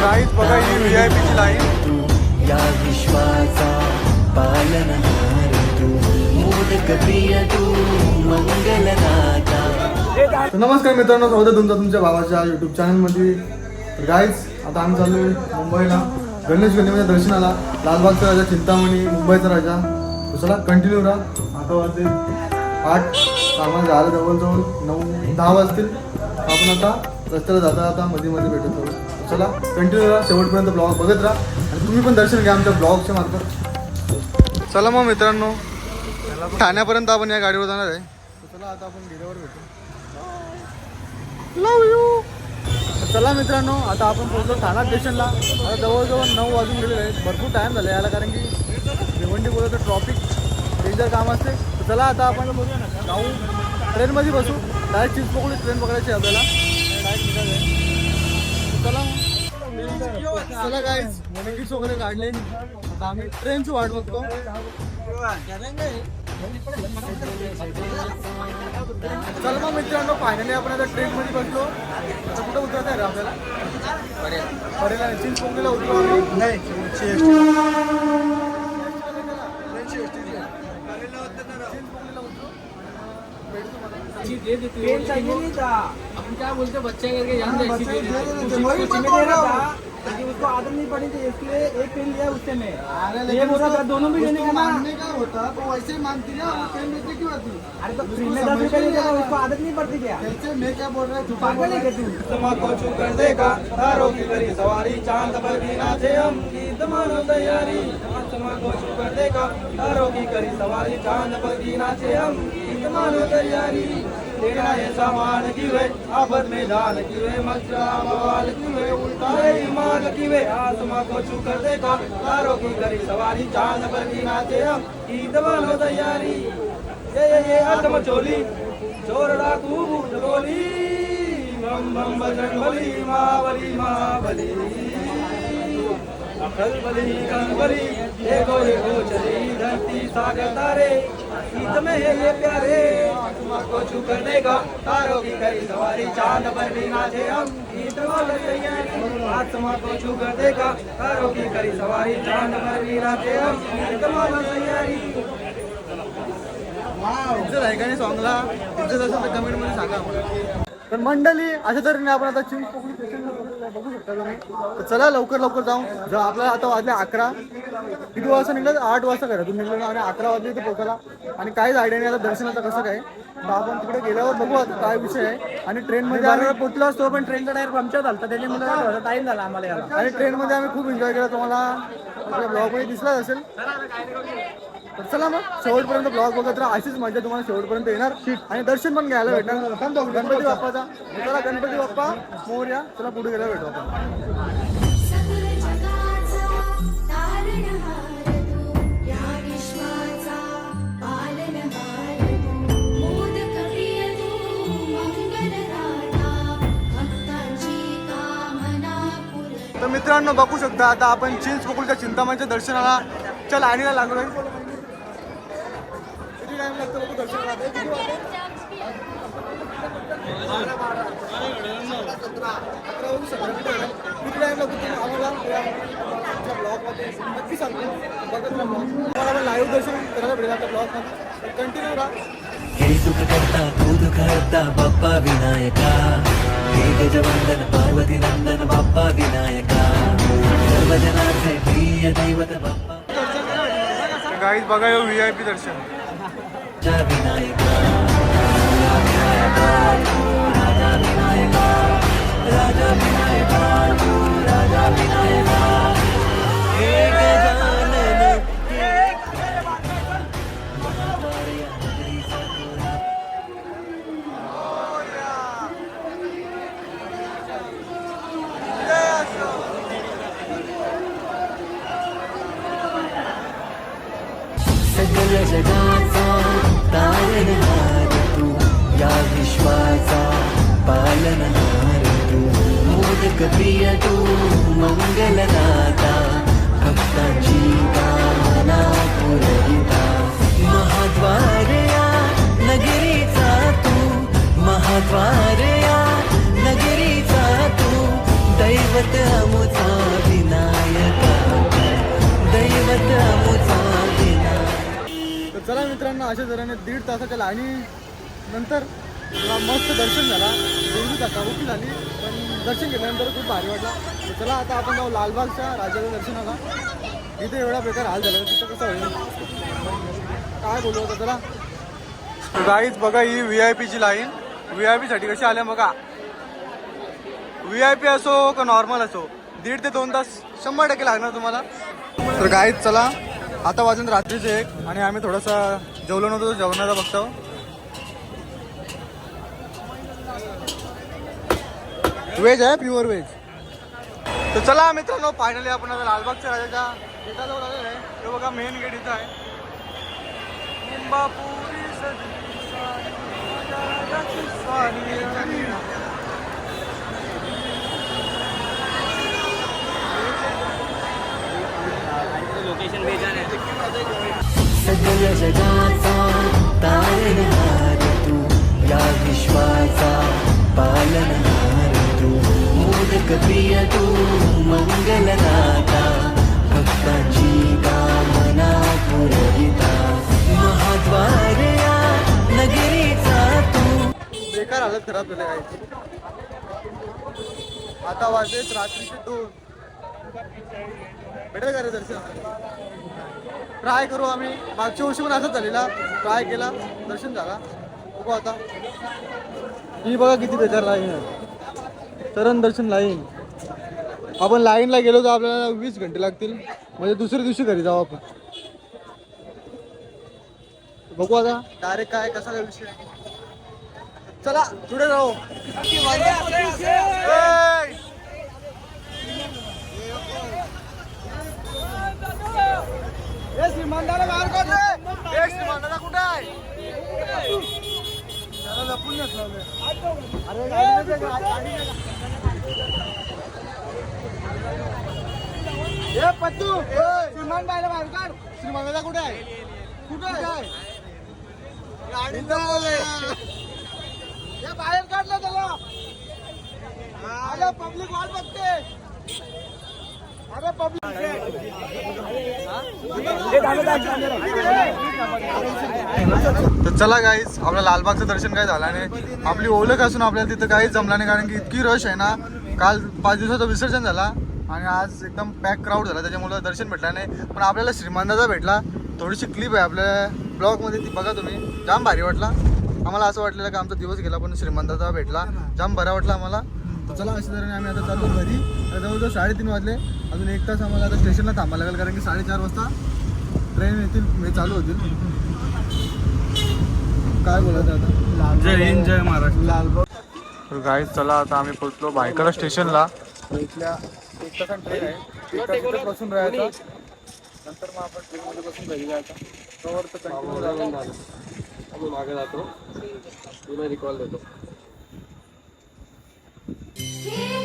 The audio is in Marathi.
गाईज बघा ही VIP ची लाईन. या विश्वाचा पालनहार तू, मोदक प्रिय तू, मंगलदाता. तर नमस्कार मित्रांनो, स्वागत आहे तुमचं तुमच्या भावाच्या YouTube चॅनलमध्ये. तर गाईज आता आम्ही चालू मुंबईला गणेश गणपतीच्या दर्शनाला. लालबागचा राजा, चिंतामणी, मुंबईचा राजा. तर चला कंटिन्यू राहा. आता वाजते 8, सामान झालं जवळजवळ 9-10 वाजतील. आपण आता रस्त्याला जाता आता मध्ये भेटत आहोत. चला कंटिन्यू राहा, शेवटपर्यंत ब्लॉग बघत राहा आणि तुम्ही पण दर्शन घ्या आमच्या ब्लॉगच्या मार्फत. चला मग मित्रांनो, ठाण्यापर्यंत आपण या गाडीवर जाणार आहे. तर चला आता आपण गेल्यावर भेटू. लव यू. चला मित्रांनो, आता आपण पोहोचलो ठाणा स्टेशनला. आता जवळजवळ 9 वाजून गेलेले आहेत. भरपूर टाईम झाला याला, कारण की भिवंडी बोलतो ट्रॉफिक डेंजर काम असते. तर चला आता आपण जाऊ, ट्रेनमध्ये बसू. डायरेक्ट चिंचपोकळी ट्रेन पकडायची आपल्याला. डायरेक्ट निघायचं आहे. चला गाईज, तिकीट्स वगैरे काढले. आता आम्ही ट्रेनची वाट बघतो. चला मग मित्रांनो, फायनली आपण आता ट्रेनमध्ये बसलो. आता कुठं उतरत आहे आपल्याला? परेला चिंचपोकळीला उतरू आम्ही. नाही क्या बोलते बच्चे करके जान दे उसको आदत नहीं पड़ी थी, इसलिए एक पेन लिया उससे मैं। ये बोला था दोनों भी लेने का मानने का होता तो वैसे ही मानती ना, पेन देते क्यों आती? अरे तो फ्री में 10 रुपए लेगा, उसको आदत नहीं पड़ती क्या? कैसे मैं क्या बोल रहा हूँ, पागल है क्या तू? को छू कर देखा तारों की करी सवारी, चांद पर भी नाचे हम, गीत मानो तैयारी। को छू कर देखा तारों की करी सवारी, चांद पर भी नाचे हम, गीत मानो तैयारी। लेना है सामान किवे, आफत में जान किवे, मचरा बवाल किवे, उल्टा है ईमान किवे। आसमां को छू कर देखा तारों की करी सवारी, चांद पर भी नाचे हम, गीत मानो तैयारी। ये आत्म चोली चोर डाकू भूत बोली, बम बम बजरंग बली, महाबली महाबली, अकल बली कंबली, देखो चली धरती सागर तारे, गीत में है ये प्यारे। आत्मा को छू कर देखा तारों की करी सवारी, चांद पर भी नाचे हम, गीत वाले तैयारी। आत्मा को छू कर देखा तारों की करी सवारी, चांद पर भी नाचे हम, गीत वाले तैयारी। इज्जत आहे का नाही सॉंगला? इज्जत असेल तर कमेंटमध्ये सांगा आम्हाला. तर मंडळी, अशा तऱ्हेने आपण आता चिंचपोकळी स्टेशनला बघू शकता तुम्ही. तर चला लवकर जाऊ. जर आपल्याला आता वाजले 11, किती वाजता निघलं? 8 वाजता घरातून निघलं आणि 11 वाजले इथे पोहोचायला. आणि काहीच आयडिया नाही आता दर्शनाचं कसं काय. तर आपण तिकडे गेल्यावर बघू आता काय विषय आहे. आणि ट्रेनमध्ये आम्ही पोहोचलो असतो, पण ट्रेनचा टायर पंक्चर झाला, त्याच्यामुळे टाईम झाला आम्हाला याला. आणि ट्रेनमध्ये आम्ही खूप एन्जॉय केला, तुम्हाला आपल्या ब्लॉगमध्ये दिसलाच असेल. तर चला मग शेवटपर्यंत ब्लॉग बघत राहा. अशीच मजा तुम्हाला शेवटपर्यंत येणार आणि दर्शन पण घ्यायला भेटणार गणपती बाप्पाचा. चला गणपती बाप्पा मोरया. चला पुढे गेला भेटू आपण. तर मित्रांनो बघू शकता, आता आपण चिंचपोकळीच्या चिंतामणीच्या दर्शनाला च्या लाईनीला लागलोय. किती टाइम लागतो बघू दर्शनाला? किती वाजता? 11 वाजून 17 मिनिटं. किती टाइम लागतो आम्हाला ब्लॉगमध्ये नक्की सांगतो. बघत राहा ब्लॉग. तुम्हाला लाईव्ह दर्शन करायला भेटेल आता ब्लॉगमध्ये. कंटिन्यू राहा. हे सुख करता तू दुःख हरता बाप्पा विनायका, हे गजवंदन पार्वती नंदन बाप्पा विनायका, सर्वजनांचे प्रिय दैवत बाप्पा. गाईज बघा VIP दर्शन. राजा विनायका, राजा विनायका, राजा विनायका, राजा विनायका, हे गजानन सकल जगाचा तारणहार तू, या विश्वाचा पालनहार तू, मोदक प्रिय तू, मंगलदाता, भक्तांची कामना पुरविता. महाद्वार या नगरीचा तू, महाद्वार या नगरीचा तू, दैवत अमुचा चला मित्रांनो, अशा तऱ्हेने 1.5 तासाच्या लाईनी नंतर मस्त दर्शन झाला. देवी धक्काबुक्की झाली, पण दर्शन घेतल्यानंतर खूप भारी वाटला. तर चला आता आपण जाऊ लालबागच्या राजाच्या दर्शनाला. इथे एवढा बेकार हाल झाला, तिथं कसं होईल काय बोलू होतं. चला गाईच बघा, ही VIP ची लाईन. VIP साठी कशी आल्या बघा. VIP असो का नॉर्मल असो, 1.5 ते 2 तास 100% लागणार तुम्हाला. तर गाईच चला, आता वाजून रात्रीचे 1 आणि आम्ही थोडासा जेवलो नव्हतो, जेवणाचा बघतो. व्हेज आहे, प्युअर व्हेज. तर चला मित्रांनो, फायनली आपण आता लालबागच्या राजाच्या गेटाजवळ आलेलो आहे. हे बघा मेन गेट इथं आहे. मुंबापुरी सजनी सारी, राजाची स्वारी. सगळ्या जगाचा तारणहार तू, या विश्वाचा पालनहार तू, मोदक प्रिय तू, मंगलदाता, भक्तांची कामना पुरविता, महाद्वार या नगरीचा तू. बेकार हालत खराब झाले आहे. आता वाजलेत रात्रीचे 2. भेटेल का रे दर्शन? ट्राय करू आम्ही. मागच्या वर्षी पण असंच झालेला, ट्राय केला, दर्शन झाला. बघू आता. ही बघा किती बेकार लाईन आहे. चरण दर्शन लाईन. आपण लाईनला गेलो तर आपल्याला 20 घंटे लागतील, म्हणजे दुसऱ्या दिवशी घरी जाऊ आपण. बघू आता डायरेक्ट काय कसा काय विषय. चला पुढे जाऊ. श्रीमंताला बाहेर काढ रे. श्रीमंताला कुठे आहे? त्याला लपून ठेवलंय. अरे गाडी ए पत्तू, श्रीमंत बाहेर काढ. श्रीमंताला कुठे आहे? कुठे आहे? गाडीत हे बाहेर काढलं त्याला. अरे पब्लिक वाट बघते. अरे पब्लिक तर चला गाईज, आपल्या लालबागचं दर्शन काय झालं नाही. आपली ओळख असून आपल्याला तिथं काहीच जमला नाही, कारण की इतकी रश आहे ना. काल 5 दिवसाचं विसर्जन झाला आणि आज एकदम पॅक क्राऊड झाला, त्याच्यामुळे दर्शन भेटला नाही. पण आपल्याला श्रीमंताचा भेटला. थोडीशी क्लिप आहे आपल्या ब्लॉगमध्ये, ती बघा तुम्ही. जाम भारी वाटला आम्हाला. असं वाटलेलं की आमचा दिवस गेला, पण श्रीमंताचा भेटला, जाम बरा वाटला आम्हाला. तर चला अशा तऱ्हेने आम्ही आता चालू घरी. जवळजवळ 3:30 वाजले. अजून 1 तास आम्हाला आता स्टेशनला थांबायला लागेल, कारण की 4:30 वाजता ट्रेन येतील, म्हणजे चालू होतील. काय बोलायचं आता. जय हिंद, जय महाराष्ट्र. लालबाग. तर गाईज चला, आता आम्ही पोहोचलो भायखळा स्टेशनला. इथल्या 1 तासाने ट्रेन आहे. 1 तास इथे बसून राहायचं, नंतर मग आपण ट्रेनमध्ये बसून घरी जायचं. तोवर तर कंटिन्यू झालं. आम्ही मागे जातो, तुला रिकॉल देतो. Yeah.